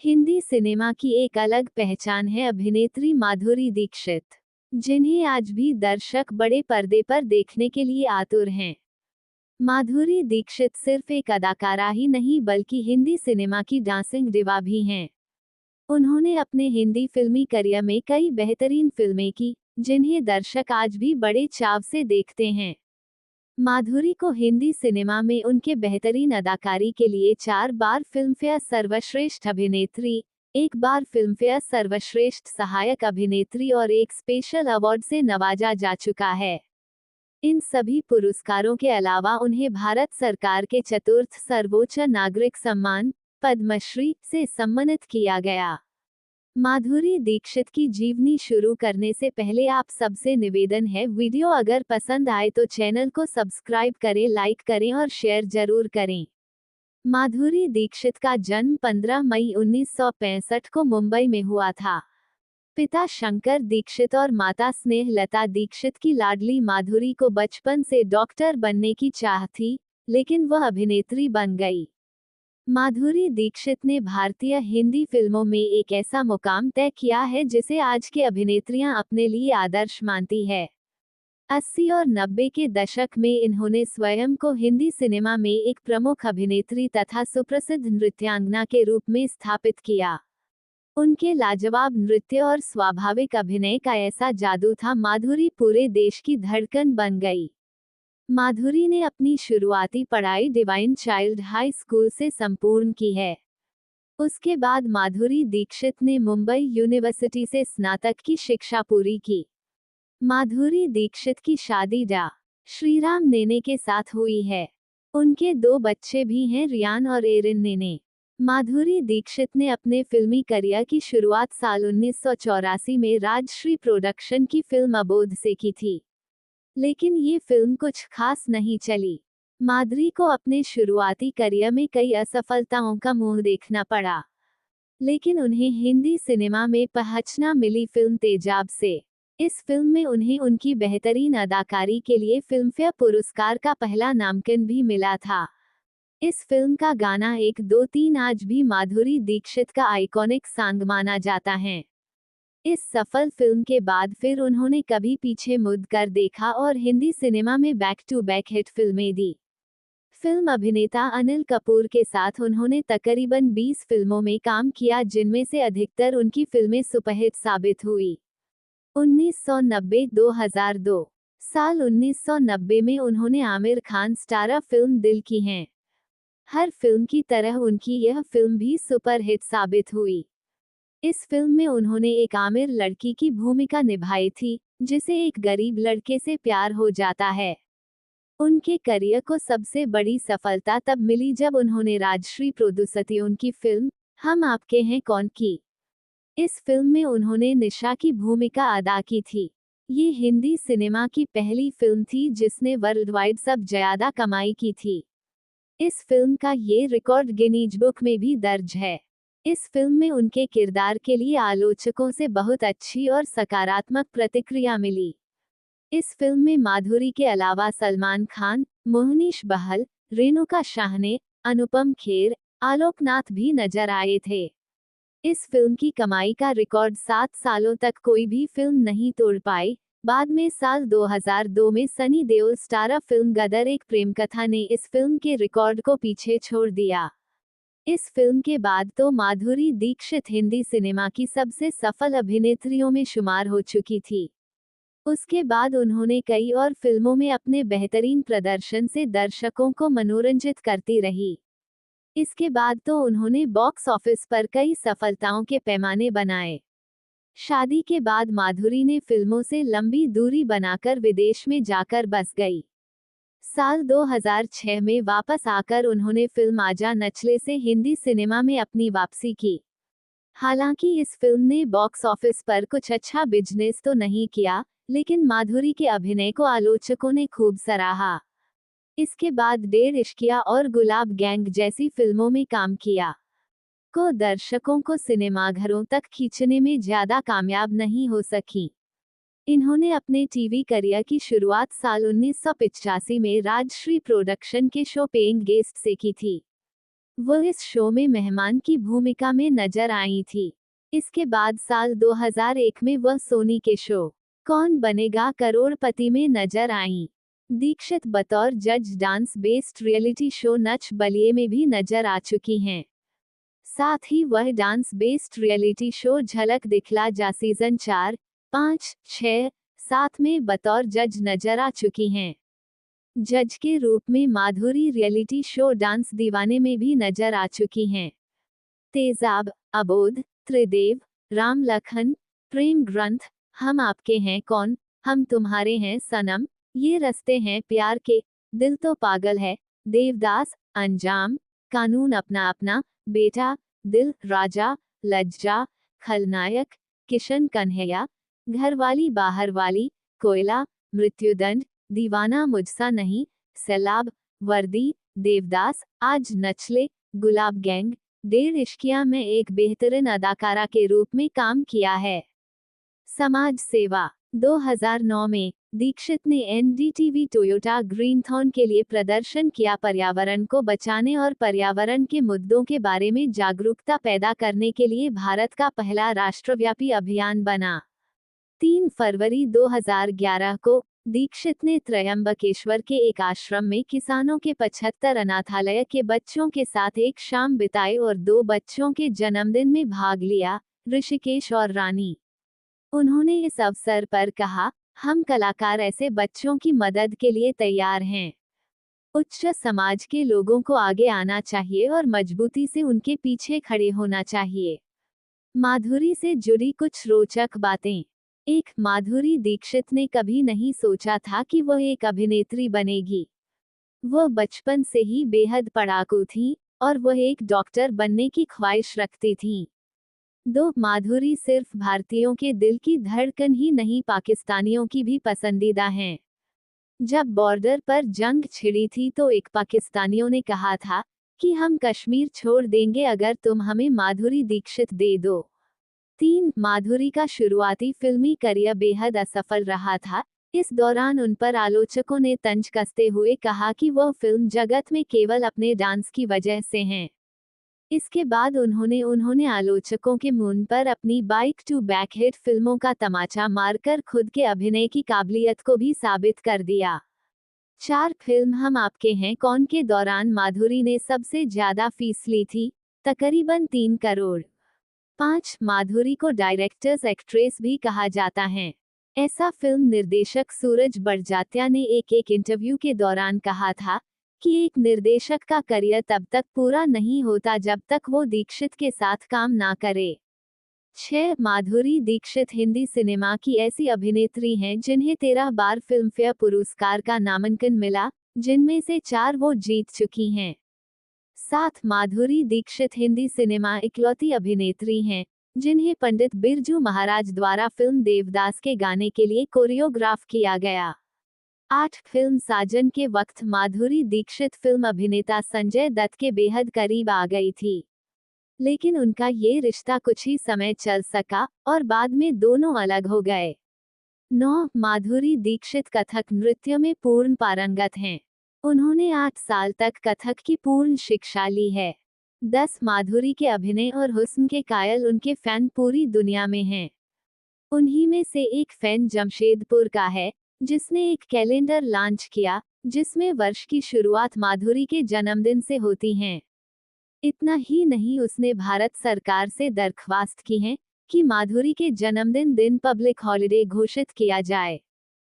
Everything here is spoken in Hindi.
हिंदी सिनेमा की एक अलग पहचान है अभिनेत्री माधुरी दीक्षित, जिन्हें आज भी दर्शक बड़े पर्दे पर देखने के लिए आतुर हैं। माधुरी दीक्षित सिर्फ एक अदाकारा ही नहीं बल्कि हिंदी सिनेमा की डांसिंग डिवा भी हैं। उन्होंने अपने हिंदी फिल्मी करियर में कई बेहतरीन फिल्में की, जिन्हें दर्शक आज भी बड़े चाव से देखते हैं। माधुरी को हिंदी सिनेमा में उनके बेहतरीन अदाकारी के लिए 4 बार फिल्मफेयर सर्वश्रेष्ठ अभिनेत्री, 1 बार फिल्मफेयर सर्वश्रेष्ठ सहायक अभिनेत्री और एक स्पेशल अवार्ड से नवाजा जा चुका है। इन सभी पुरस्कारों के अलावा उन्हें भारत सरकार के चतुर्थ सर्वोच्च नागरिक सम्मान, पद्मश्री, से सम्मानित किया गया। माधुरी दीक्षित की जीवनी शुरू करने से पहले आप सबसे निवेदन है, वीडियो अगर पसंद आए तो चैनल को सब्सक्राइब करें, लाइक करें और शेयर जरूर करें। माधुरी दीक्षित का जन्म 15 मई 1965 को मुंबई में हुआ था। पिता शंकर दीक्षित और माता स्नेहलता दीक्षित की लाडली माधुरी को बचपन से डॉक्टर बनने की चाह थी, लेकिन वह अभिनेत्री बन गई। माधुरी दीक्षित ने भारतीय हिंदी फिल्मों में एक ऐसा मुकाम तय किया है जिसे आज के अभिनेत्रियां अपने लिए आदर्श मानती है। 80 और 90 के दशक में इन्होंने स्वयं को हिंदी सिनेमा में एक प्रमुख अभिनेत्री तथा सुप्रसिद्ध नृत्यांगना के रूप में स्थापित किया। उनके लाजवाब नृत्य और स्वाभाविक अभिनय का ऐसा जादू था, माधुरी पूरे देश की धड़कन बन गई। माधुरी ने अपनी शुरुआती पढ़ाई डिवाइन चाइल्ड हाई स्कूल से संपूर्ण की है। उसके बाद माधुरी दीक्षित ने मुंबई यूनिवर्सिटी से स्नातक की शिक्षा पूरी की। माधुरी दीक्षित की शादी डा. श्रीराम नेने के साथ हुई है। उनके 2 बच्चे भी हैं, रियान और एरिन नेने। माधुरी दीक्षित ने अपने फिल्मी करियर की शुरुआत साल 1984 में राजश्री प्रोडक्शन की फिल्म अबोध से की थी, लेकिन ये फिल्म कुछ खास नहीं चली। माधुरी को अपने शुरुआती करियर में कई असफलताओं का मुंह देखना पड़ा, लेकिन उन्हें हिंदी सिनेमा में पहचान मिली फिल्म तेजाब से। इस फिल्म में उन्हें उनकी बेहतरीन अदाकारी के लिए फिल्मफेयर पुरस्कार का पहला नामांकन भी मिला था। इस फिल्म का गाना 1 2 3 आज भी माधुरी दीक्षित का आइकॉनिक सॉन्ग माना जाता है। इस सफल फिल्म के बाद फिर उन्होंने कभी पीछे मुड़ कर देखा और हिंदी सिनेमा में बैक टू बैक हिट फिल्में दी। फिल्म अभिनेता अनिल कपूर के साथ उन्होंने तकरीबन 20 फिल्मों में काम किया, जिनमें से अधिकतर उनकी फिल्में सुपरहिट साबित हुई। 1990-2002 साल 1990 में उन्होंने आमिर खान स्टारर फिल्म दिल की हैं। हर फिल्म की तरह उनकी यह फिल्म भी सुपरहिट साबित हुई। इस फिल्म में उन्होंने एक आमिर लड़की की भूमिका निभाई थी, जिसे एक गरीब लड़के से प्यार हो जाता है। उनके करियर को सबसे बड़ी सफलता तब मिली जब उन्होंने राजश्री प्रोडक्शंस उनकी फिल्म हम आपके हैं कौन की। इस फिल्म में उन्होंने निशा की भूमिका अदा की थी। ये हिंदी सिनेमा की पहली फिल्म थी जिसने वर्ल्ड वाइड सब ज्यादा कमाई की थी। इस फिल्म का ये रिकॉर्ड गिनीज बुक में भी दर्ज है। इस फिल्म में उनके किरदार के लिए आलोचकों से बहुत अच्छी और सकारात्मक प्रतिक्रिया मिली। इस फिल्म में माधुरी के अलावा सलमान खान, मोहनीश बहल, रेणुका शाहने, अनुपम खेर, आलोकनाथ भी नजर आए थे। इस फिल्म की कमाई का रिकॉर्ड 7 सालों तक कोई भी फिल्म नहीं तोड़ पाई। बाद में साल 2002 में सनी देओल स्टारर फिल्म गदर एक प्रेम कथा ने इस फिल्म के रिकॉर्ड को पीछे छोड़ दिया। इस फिल्म के बाद तो माधुरी दीक्षित हिंदी सिनेमा की सबसे सफल अभिनेत्रियों में शुमार हो चुकी थी। उसके बाद उन्होंने कई और फिल्मों में अपने बेहतरीन प्रदर्शन से दर्शकों को मनोरंजित करती रही। इसके बाद तो उन्होंने बॉक्स ऑफिस पर कई सफलताओं के पैमाने बनाए। शादी के बाद माधुरी ने फिल्मों से लंबी दूरी बनाकर विदेश में जाकर बस गई। साल 2006 में वापस आकर उन्होंने फिल्म आजा नचले से हिंदी सिनेमा में अपनी वापसी की। हालांकि इस फिल्म ने बॉक्स ऑफिस पर कुछ अच्छा बिजनेस तो नहीं किया, लेकिन माधुरी के अभिनय को आलोचकों ने खूब सराहा। इसके बाद डेढ़ इश्किया और गुलाब गैंग जैसी फिल्मों में काम किया। को दर्शकों को सिनेमाघरों तक खींचने में ज्यादा कामयाब नहीं हो सकी। इन्होंने अपने टीवी करियर की शुरुआत साल 1985 में राजश्री प्रोडक्शन के शो पेइंग गेस्ट से की थी। वो इस शो में मेहमान की भूमिका में नजर आई थी। इसके बाद साल 2001 में वह सोनी के शो कौन बनेगा करोड़पति में नजर आईं। दीक्षित बतौर जज dance based reality show Nach Baliye में भी नजर आ चुकी हैं। साथ ही वह डांस बेस्ड रियलिटी शो झलक दिखला जा सीजन 4, 5, 6, 7 में बतौर जज नजर आ चुकी हैं। जज के रूप में माधुरी रियलिटी शो डांस दीवाने में भी नजर आ चुकी हैं। तेजाब, अबोध, त्रिदेव, राम लखन, प्रेम ग्रंथ, हम आपके हैं कौन, हम तुम्हारे हैं सनम, ये रस्ते हैं प्यार के, दिल तो पागल है, देवदास, अंजाम, कानून अपना अपना, बेटा, दिल, राजा, लज्जा, खलनायक, किशन कन्हैया, घरवाली बाहरवाली, कोयला, मृत्युदंड, दीवाना मुझसा नहीं, सैलाब, वर्दी, देवदास, आज नचले, गुलाब गैंग, डेढ़ इश्किया में एक बेहतरीन अदाकारा के रूप में काम किया है। समाज सेवा 2009 में दीक्षित ने एनडीटीवी टोयोटा ग्रीनथॉन के लिए प्रदर्शन किया। पर्यावरण को बचाने और पर्यावरण के मुद्दों के बारे में जागरूकता पैदा करने के लिए भारत का पहला राष्ट्रव्यापी अभियान बना। 3 फरवरी 2011 को दीक्षित ने त्रयंबकेश्वर के एक आश्रम में किसानों के 75 अनाथालय के बच्चों के साथ एक शाम बिताई और 2 बच्चों के जन्मदिन में भाग लिया, ऋषिकेश और रानी। उन्होंने इस अवसर पर कहा, हम कलाकार ऐसे बच्चों की मदद के लिए तैयार हैं। उच्च समाज के लोगों को आगे आना चाहिए और मजबूती से उनके पीछे खड़े होना चाहिए। माधुरी से जुड़ी कुछ रोचक बातें। 1. माधुरी दीक्षित ने कभी नहीं सोचा था कि वह एक अभिनेत्री बनेगी। वह बचपन से ही बेहद पढ़ाकू थी और वह एक डॉक्टर बनने की ख्वाहिश रखती थीं। 2. माधुरी सिर्फ भारतीयों के दिल की धड़कन ही नहीं पाकिस्तानियों की भी पसंदीदा हैं। जब बॉर्डर पर जंग छिड़ी थी तो एक पाकिस्तानियों ने कहा था कि हम कश्मीर छोड़ देंगे अगर तुम हमें माधुरी दीक्षित दे दो। 3. माधुरी का शुरुआती फिल्मी करियर बेहद असफल रहा था। इस दौरान उन पर आलोचकों ने तंज कसते हुए कहा कि वह फिल्म जगत में केवल अपने डांस की वजह से हैं। इसके बाद उन्होंने आलोचकों के मुंह पर अपनी बैक टू बैक हिट फिल्मों का तमाचा मारकर खुद के अभिनय की काबिलियत को भी साबित कर दिया। 4. फिल्म हम आपके हैं कौन के दौरान माधुरी ने सबसे ज्यादा फीस ली थी, तकरीबन 3 करोड़। 5. माधुरी को डायरेक्टर्स एक्ट्रेस भी कहा जाता है। ऐसा फिल्म निर्देशक सूरज बड़जात्या ने एक इंटरव्यू के दौरान कहा था कि एक निर्देशक का करियर तब तक पूरा नहीं होता जब तक वो दीक्षित के साथ काम ना करे। 6. माधुरी दीक्षित हिंदी सिनेमा की ऐसी अभिनेत्री हैं जिन्हें 13 बार फिल्मफेयर पुरस्कार का नामांकन मिला, जिनमें से 4 वो जीत चुकी हैं। 7. माधुरी दीक्षित हिंदी सिनेमा इकलौती अभिनेत्री हैं जिन्हें पंडित बिरजू महाराज द्वारा फिल्म देवदास के गाने के लिए कोरियोग्राफ किया गया। 8. फिल्म साजन के वक्त माधुरी दीक्षित फिल्म अभिनेता संजय दत्त के बेहद करीब आ गई थी, लेकिन उनका ये रिश्ता कुछ ही समय चल सका और बाद में दोनों अलग हो गए। 9. माधुरी दीक्षित कथक नृत्य में पूर्ण पारंगत हैं। उन्होंने 8 साल तक कथक की पूर्ण शिक्षा ली है। 10. माधुरी के अभिनय और हुस्न के कायल उनके फैन पूरी दुनिया में हैं। उन्हीं में से एक फैन जमशेदपुर का है, जिसने एक कैलेंडर लॉन्च किया, जिसमें वर्ष की शुरुआत माधुरी के जन्मदिन से होती हैं। इतना ही नहीं, उसने भारत सरकार से दरख्वास्त की है कि माधुरी के जन्मदिन दिन पब्लिक हॉलिडे घोषित किया जाए।